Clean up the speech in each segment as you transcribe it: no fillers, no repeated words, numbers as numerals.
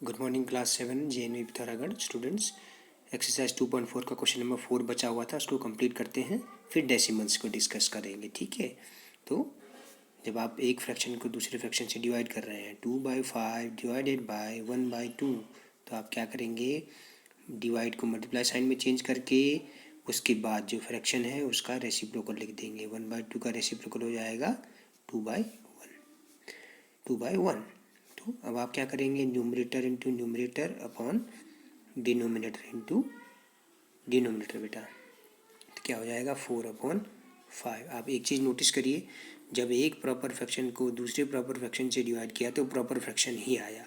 Good morning class 7 JNV Pithoragarh students. Exercise 2.4 का question number 4 बचा हुआ था, उसको कंप्लीट करते हैं, फिर डेसिमल्स को डिस्कस करेंगे। ठीक है, तो जब आप एक फ्रैक्शन को दूसरे फ्रैक्शन से डिवाइड कर रहे हैं 2/5 डिवाइडेड बाय 1/2, तो आप क्या करेंगे, डिवाइड को मल्टीप्लाई साइन में चेंज करके उसके बाद जो फ्रैक्शन है उसका रेसिप्रोकल लिख देंगे। 1/2 का रेसिप्रोकल हो जाएगा 2/1। तो अब आप क्या करेंगे, numerator into numerator upon denominator into denominator बेटा, तो क्या हो जाएगा 4/5। आप एक चीज़ नोटिस करिए, जब एक प्रॉपर फ्रैक्शन को दूसरे प्रॉपर फ्रैक्शन से डिवाइड किया तो प्रॉपर फ्रैक्शन ही आया।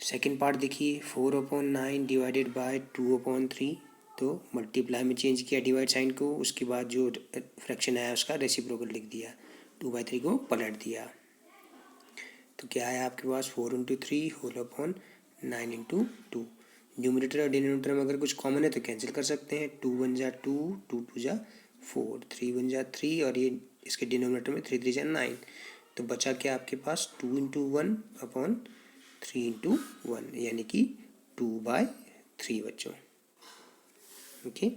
सेकंड पार्ट देखिए, 4/9 डिवाइडेड बाय 2/3, तो मल्टीप्लाई में चेंज किया डिवाइड साइन को, उसके बाद जो फ्रैक्शन आया उसका रेसिप्रोकल लिख दिया, 2/3 को पलट दिया। तो क्या है आपके पास 4×3 होल अपॉन 9×2। न्यूमरेटर और डिनोमिनेटर में अगर कुछ कॉमन है तो कैंसिल कर सकते हैं। 2 1 जा 2, 2 2 जा 4, 3 1 जा 3, और ये इसके डिनोमिनेटर में 3 3 जा 9। तो बचा क्या आपके पास 2×1 अपॉन 3×1, यानी कि 2/3 बच्चों। ओके,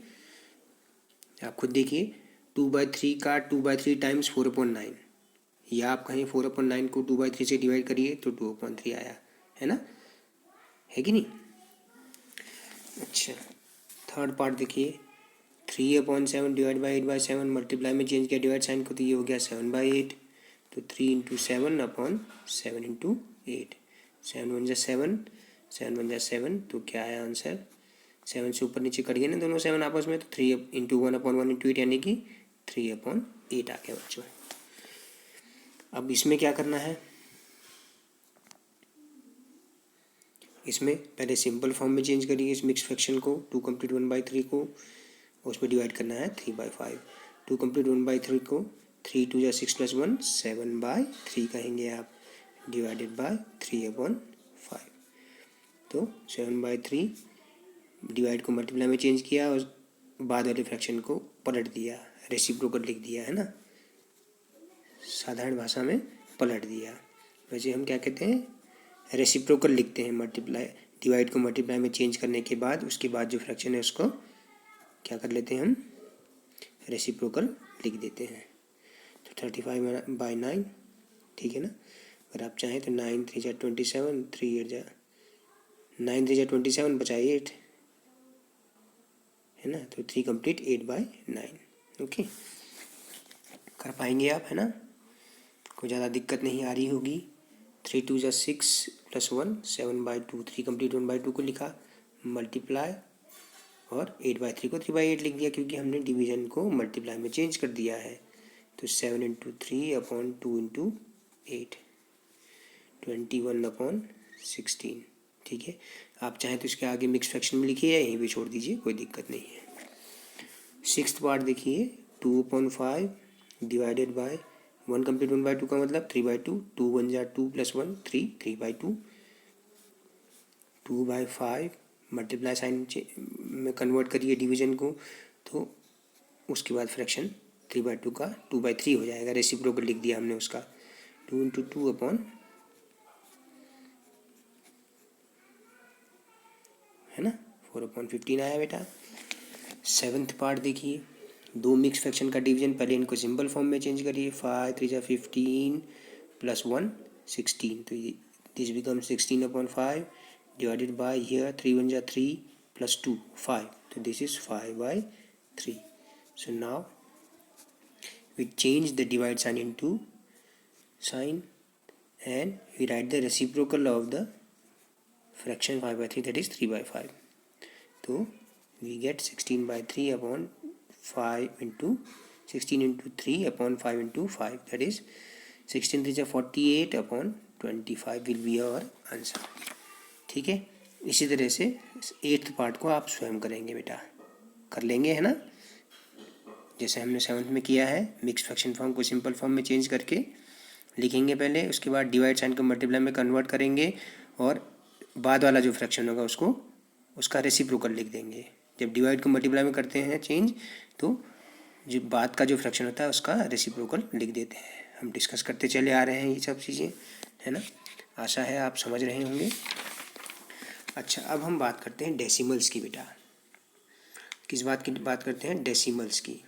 आप खुद देखिए, 2/3 का 2/3 टाइम्स 4/9, या आप कहीं 4/9 को 2/3 से डिवाइड करिए तो 2/3 आया है ना, है कि नहीं। अच्छा, थर्ड पार्ट देखिए, 3/7 डिवाइड बाई 8/7, मल्टीप्लाई में चेंज किया डिवाइड साइन को तो ये हो गया 7/8। तो 3×7/7 7 1 जा 7, 7 1 जा 7, तो क्या आया आंसर, 7 से ऊपर नीचे कट गए ना दोनों 7 आपस में, तो 3×1/1/8 यानी कि 3/8 आ गया बच्चों। अब इसमें क्या करना है, इसमें पहले सिंपल फॉर्म में चेंज करिए इस मिक्स फ्रैक्शन को, 2 कंप्लीट 1/3 को, उसमें डिवाइड करना है 3/5। 2 कंप्लीट 1/3 को 3 2 जा 6 + 1 7/3 कहेंगे आप, डिवाइडेड बाय 3/5। तो 7/3 डिवाइड को मल्टीप्लाई में चेंज किया और बाद वाले फ्रैक्शन को पलट दिया, रेसिप्रोकल लिख दिया है ना, साधारण भाषा में पलट दिया। वैसे हम क्या कहते हैं, रेसिप्रोकल लिखते हैं। मल्टीप्लाई डिवाइड को मल्टीप्लाई में चेंज करने के बाद उसके बाद जो फ्रैक्शन है उसको क्या कर लेते हैं हम, रेसिप्रोकल लिख देते हैं। तो 35/9, ठीक है ना। अगर आप चाहें तो 9 3 जा 27, 3 8 जा 9 3 जा 27 बचा 8 है ना, तो 3 कंप्लीट 8/9। ओके, कर पाएंगे आप, है ना, कोई ज़्यादा दिक्कत नहीं आ रही होगी। 3 2 जा 6 + 1 7/2, 3 कंप्लीट 1/2 को लिखा, मल्टीप्लाई और 8/3 को 3/8 लिख दिया, क्योंकि हमने डिवीज़न को मल्टीप्लाई में चेंज कर दिया है। तो 7×3/2×8 21/16, ठीक है। आप चाहें तो इसके आगे मिक्स फ्रैक्शन में लिखिए या यहीं पे छोड़ दीजिए, कोई दिक्कत नहीं है। सिक्स्थ पार्ट देखिए, 2/5 डिवाइडेड बाय 1 कंप्लीट 1/2 का मतलब 3/2, 2 1 जा 2 + 1 3, 3/2, 2/5 मल्टीप्लाई साइन में कन्वर्ट करिए डिवीजन को, तो उसके बाद फ्रैक्शन 3/2 का 2/3 हो जाएगा, रेसिप्रोकल लिख दिया हमने उसका। 2×2 अपॉन, है ना, 4/15 आया बेटा। सेवन्थ पार्ट देखिए, दो मिक्स फ्रैक्शन का डिवीजन, पहले इनको सिंपल फॉर्म में चेंज करिए। 5 3 जा 15 + 1 16, तो this become 16/5 divided by here 3 1 जा 3 + 2 5, तो this is 5/3। So now we change the divide sign into sign and we write the reciprocal of the fraction 5/3, that is 3/5. So we get 16/3 upon 5 into 16 into 3 upon 5 into 5, that is 16 3 48 upon 25 will be our answer। ठीक है, इसी तरह से 8th part को आप स्वयं करेंगे बेटा, कर लेंगे, है ना, जैसे हमने 7th में किया है। मिक्स फ्रैक्शन फॉर्म को सिंपल फॉर्म में चेंज करके लिखेंगे पहले, उसके बाद डिवाइड साइन को मल्टीप्लाई में कन्वर्ट करेंगे और बाद वाला जो फ्रैक्शन होगा उसको उसका रेसिप्रोकल लिख देंगे। जब डिवाइड को मल्टीप्लाई में करते हैं चेंज, तो जो बाद का जो फ्रैक्शन होता है उसका रेसिप्रोकल लिख देते हैं। हम डिस्कस करते चले आ रहे हैं ये सब चीज़ें, है ना। आशा है आप समझ रहे होंगे। अच्छा, अब हम बात करते हैं डेसिमल्स की बेटा। किस बात की बात करते हैं? डेसिमल्स की।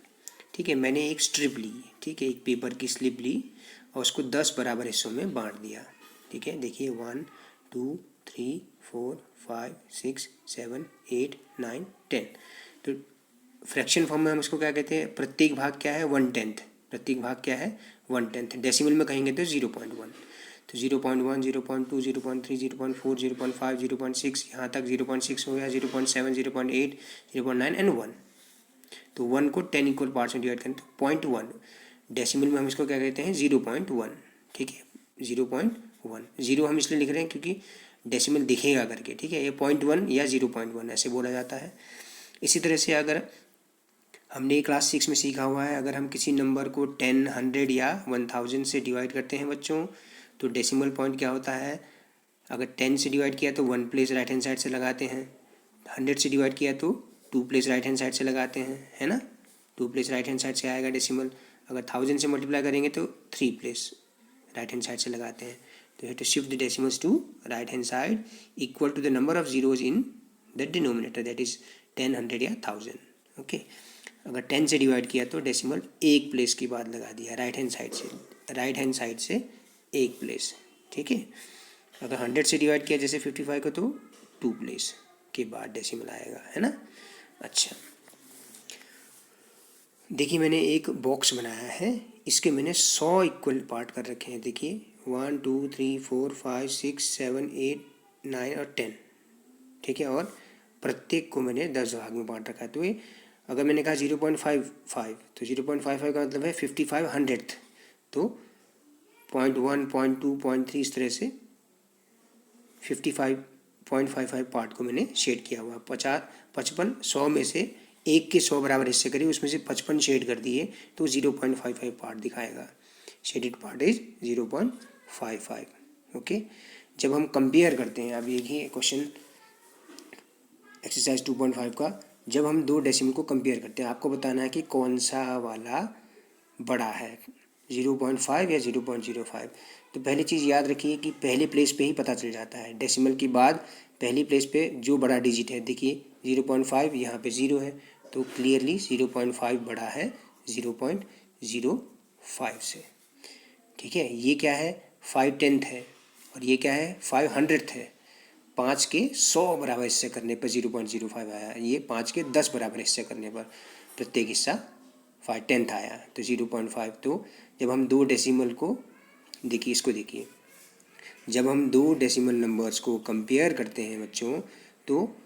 ठीक है, मैंने एक स्ट्रिप ली, ठीक है, एक पेपर की स्लिप ली और उसको 10 बराबर हिस्सों में बांट दिया। ठीक है, देखिए 1 2 3 4 5 6 7 8 9 10। तो फ्रैक्शन फॉर्म में हम इसको क्या कहते हैं? प्रत्येक भाग क्या है? 1/10। प्रत्येक भाग क्या है? 1/10। डेसिमल में कहेंगे तो 0.1। तो 0.1 0.2 0.3 0.4 0.5 0.6, यहाँ तक 0.6 हो गया, 0.7 0.8 0.9 एंड 1। तो 1 को 10 इक्वल पार्ट्स में डिवाइड करें तो 0.1। डेसिमल में हम इसको क्या कहते हैं? 0.1। ठीक है, 0.1। 0 हम इसलिए लिख रहे हैं क्योंकि डेसिमल दिखेगा करके। ठीक है, ये 0.1 या 0.1 ऐसे बोला जाता है। इसी तरह से अगर हमने क्लास 6 में सीखा हुआ है, अगर हम किसी नंबर को 10, 100 या 1000 से डिवाइड करते हैं बच्चों, तो डेसिमल पॉइंट क्या होता है? अगर 10 से डिवाइड किया तो 1 प्लेस राइट हैंड साइड से लगाते हैं, 100 से डिवाइड किया तो 2 प्लेस राइट हैंड साइड से लगाते हैं, है ना। 2 प्लेस राइट हैंड साइड से आएगा डेसिमल। अगर 1000 से मल्टीप्लाई करेंगे तो 3 प्लेस राइट हैंड साइड से लगाते हैं। तो have to shift the decimals to right hand side equal to the number of zeros in the denominator, that is 10, 100 या 1000। ओके, अगर 10 से डिवाइड किया तो डेसिमल एक प्लेस के बाद लगा दिया राइट हैंड साइड से एक प्लेस। ठीक है, अगर 100 से डिवाइड किया जैसे 55 को, तो 2 प्लेस के बाद डेसिमल आएगा, है ना। अच्छा, देखिए मैंने एक बॉक्स बनाया है, इसके मैंने 100 इक्वल पार्ट कर रखे हैं। देखिए 1 2 3 4 5 6 7 8 9 और 10। ठीक है, और प्रत्येक को मैंने 10 भाग में बांट रखा है। तो ये अगर मैंने कहा 0.55, तो 0.55 का मतलब है 55/100th। तो 0.1 0.2 0.3 इस तरह से 55.55 पार्ट को मैंने शेड किया हुआ। 55 100 में से एक के 100 बराबर हिस्से करिए, उसमें से 55 शेड कर दिए तो 0.55 पार्ट दिखाएगा। Shaded part is 0.55। ओके, जब हम कंपेयर करते हैं, अब देखिए क्वेश्चन एक्सरसाइज 2.5 का, जब हम दो डेसिमल को कंपेयर करते हैं, आपको बताना है कि कौन सा वाला बड़ा है, 0.5 या 0.05। तो पहली चीज़ याद रखिए कि पहले प्लेस पे ही पता चल जाता है। डेसिमल के बाद पहली प्लेस पे जो बड़ा डिजिट है, देखिए 0.5 यहाँ पे 0 है, तो क्लियरली 0.5 बड़ा है 0.05 से। ठीक है, ये क्या है? 5/10 है, और ये क्या है? 5/100th है। 5 के 100 बराबर हिस्से करने पर 0.05 आया, ये 5 के 10 बराबर हिस्से करने पर प्रत्येक हिस्सा 5/10 आया, तो 0.5। तो जब हम दो डेसिमल को देखिए, इसको देखिए, जब हम दो डेसिमल नंबर्स को कंपेयर करते हैं बच्चों, तो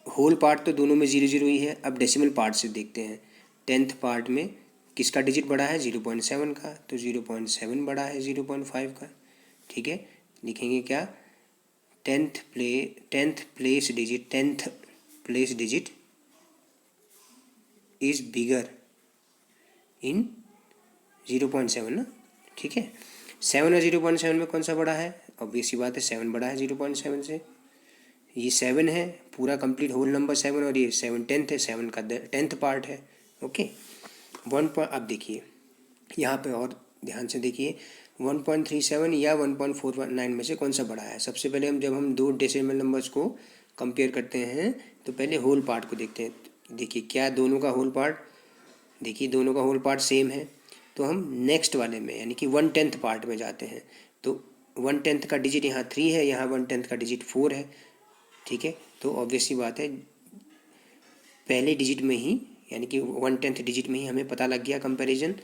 होल पार्ट तो दोनों में 0 0 ही है। अब डेसिमल पार्ट से देखते हैं, 10th पार्ट में किसका डिजिट बड़ा है? 0.7 का, तो 0.7 बड़ा है 0.5 का। ठीक है, लिखेंगे क्या? 10th place digit is bigger in 0.7 ना। ठीक है, 7 और 0.7 में कौन सा बड़ा है? ऑब्वियस सी बात है, 7 बड़ा है 0.7 से। ये 7 है, पूरा कंप्लीट होल नंबर 7, और ये 7/10 है, 7 का 10th पार्ट है। Okay, 1 point. अब देखिए यहाँ पे और ध्यान से देखिए, 1.37 या 1.49 में से कौन सा बड़ा है? सबसे पहले जब हम दो डेसिमल नंबर्स को कंपेयर करते हैं तो पहले होल पार्ट को देखते हैं। देखिए क्या दोनों का होल पार्ट, देखिए दोनों का होल पार्ट सेम है। तो हम नेक्स्ट वाले में यानी कि 1/10 पार्ट में जाते हैं, तो 1/10 का डिजिट यहाँ 3 है, यहाँ 1/10 का डिजिट 4 है। ठीक है, तो ऑब्वियस सी बात है, पहले डिजिट में ही यानी कि 1/10 डिजिट में ही हमें पता लग गया कंपैरिजन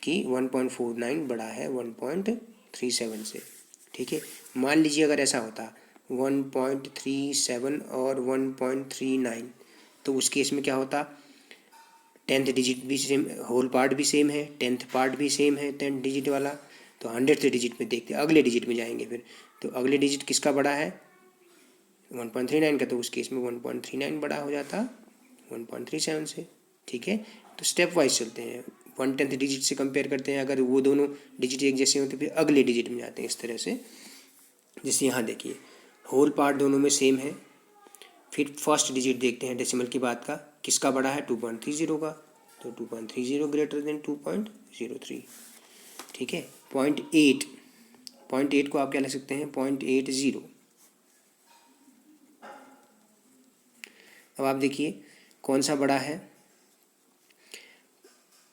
कि 1.49 बड़ा है 1.37 से। ठीक है, मान लीजिए अगर ऐसा होता 1.37 और 1.39, तो उस केस में क्या होता? 10th डिजिट भी सेम, होल पार्ट भी सेम है, 10th पार्ट भी सेम है 10 डिजिट वाला। तो 100th डिजिट में देखते, अगले डिजिट में जाएंगे फिर, तो अगले डिजिट किसका बड़ा है? 1.39 का, तो उस केस में 1.39 बड़ा हो जाता 1.37 से। ठीक है, तो स्टेप वाइज चलते हैं, 1/10 डिजिट से कंपेयर करते हैं, अगर वो दोनों डिजिट एक जैसे होते फिर अगले डिजिट में जाते हैं इस तरह से। जैसे यहाँ देखिए होल पार्ट दोनों में सेम है, फिर फर्स्ट डिजिट देखते हैं डेसिमल की बात का, किसका बड़ा है? 2.30 का, तो 2.30 ग्रेटर देन 2.03। ठीक है, 0.8 0.8 को आप क्या लिख सकते हैं 0.80। अब आप देखिए कौन सा बड़ा है।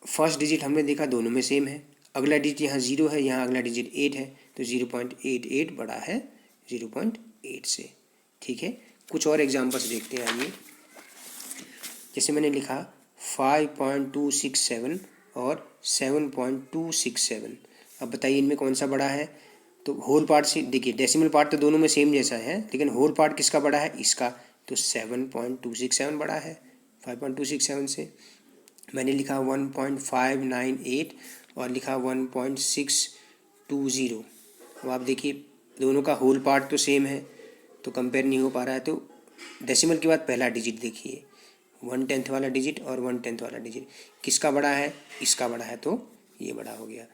फर्स्ट डिजिट हमने देखा दोनों में सेम है, अगला डिजिट यहाँ 0 है, यहाँ अगला डिजिट 8 है, तो 0.88 बड़ा है 0.8 से। ठीक है, कुछ और एग्जांपल्स देखते हैं। आइए, जैसे मैंने लिखा 5.267 और 7.267। अब बताइए इनमें कौन सा बड़ा है। तो होल पार्ट से देखिए, डेसिमल पार्ट तो दोनों में सेम जैसा है, लेकिन होल पार्ट किसका बड़ा है, इसका। तो 7.267 बड़ा है 5.267 से। मैंने लिखा 1.598 और लिखा 1.620। अब आप देखिए दोनों का होल पार्ट तो सेम है, तो कंपेयर नहीं हो पा रहा है। तो डेसिमल के बाद पहला डिजिट देखिए, 1/10 वाला डिजिट और 1/10 वाला डिजिट किसका बड़ा है, इसका बड़ा है, तो ये बड़ा हो गया।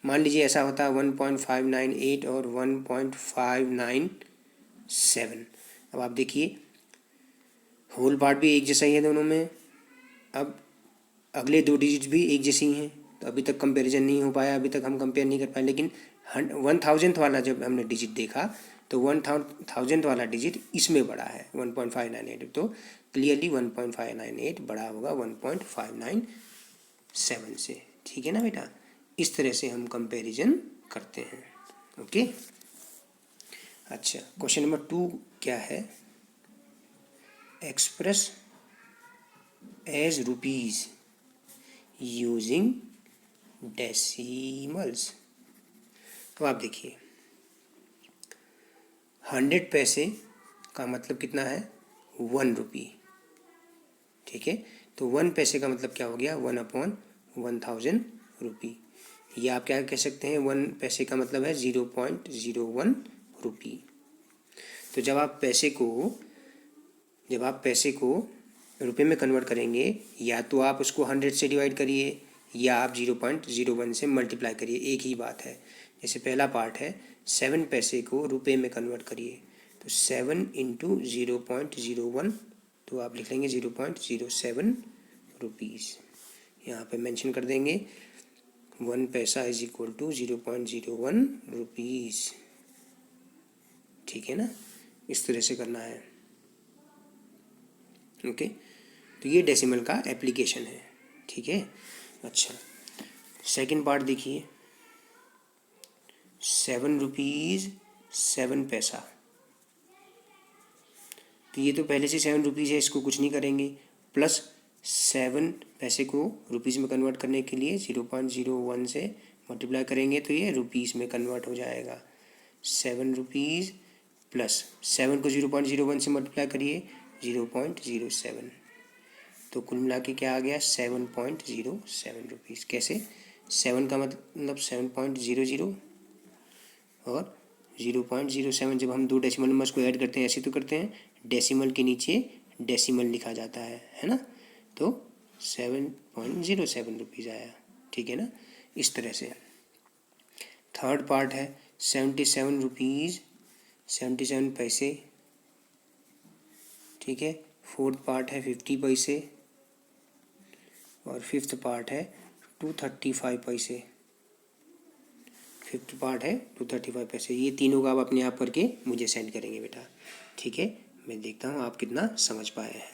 मान लीजिए ऐसा होता 1.598 और 1.597। अब आप देखिए होल पार्ट भी एक जैसा ही है दोनों में, अब अगले दो डिजिट भी एक जैसी हैं, तो अभी तक कंपैरिजन नहीं हो पाया, अभी तक हम कंपेयर नहीं कर पाए। लेकिन 1000th वाला जब हमने डिजिट देखा तो 1000th वाला डिजिट इसमें बड़ा है 1.598, तो क्लियरली 1.598 बड़ा होगा 1.597 से। ठीक है ना बेटा, इस तरह से हम कंपैरिजन करते हैं। ओके, अच्छा, क्वेश्चन नंबर 2 क्या है, express as rupees using decimals. तो आप देखिए 100 पैसे का मतलब कितना है 1 रुपी। ठीक है, तो 1 पैसे का मतलब क्या हो गया 1/1000 रुपी। या आप क्या कह सकते हैं 1 पैसे का मतलब है 0.01 रुपी। तो जब आप पैसे को रुपए में कन्वर्ट करेंगे, या तो आप उसको 100 से डिवाइड करिए या आप 0.01 से मल्टीप्लाई करिए, एक ही बात है। जैसे पहला पार्ट है 7 पैसे को रुपए में कन्वर्ट करिए, तो 7 इंटू 0.01, तो आप लिख लेंगे 0.07 रुपीज़। यहाँ पे मेंशन कर देंगे 1 पैसा इज इक्वल टू 0.01 रुपीज़। ठीक है ना, इस तरह से करना है। ओके, तो ये डेसिमल का एप्लीकेशन है। ठीक है, अच्छा, सेकंड पार्ट देखिए 7 रुपीज़ 7 पैसा। तो ये तो पहले से 7 रुपीज़ है, इसको कुछ नहीं करेंगे, प्लस 7 पैसे को रुपीज़ में कन्वर्ट करने के लिए 0.01 से मल्टीप्लाई करेंगे, तो ये रुपीज़ में कन्वर्ट हो जाएगा। 7 रुपीज़ प्लस 7 को 0.01 से मल्टीप्लाई करिए 0.07, तो कुल मिला के क्या आ गया 7.07 रुपीज़। कैसे, 7 का मतलब 7.00 और 0.07, जब हम दो डेसिमल नंबर्स को ऐड करते हैं ऐसे तो करते हैं, डेसिमल के नीचे डेसिमल लिखा जाता है ना, तो 7.07 रुपीज़ आया। ठीक है ना, इस तरह से। थर्ड पार्ट है 77 रुपीज़ 77 पैसे। ठीक है, फोर्थ पार्ट है 50 पैसे और फिफ्थ पार्ट है 235 पैसे। फिफ्थ पार्ट है 235 पैसे। ये तीनों का आप अपने आप करके मुझे सेंड करेंगे बेटा। ठीक है, मैं देखता हूँ आप कितना समझ पाए हैं।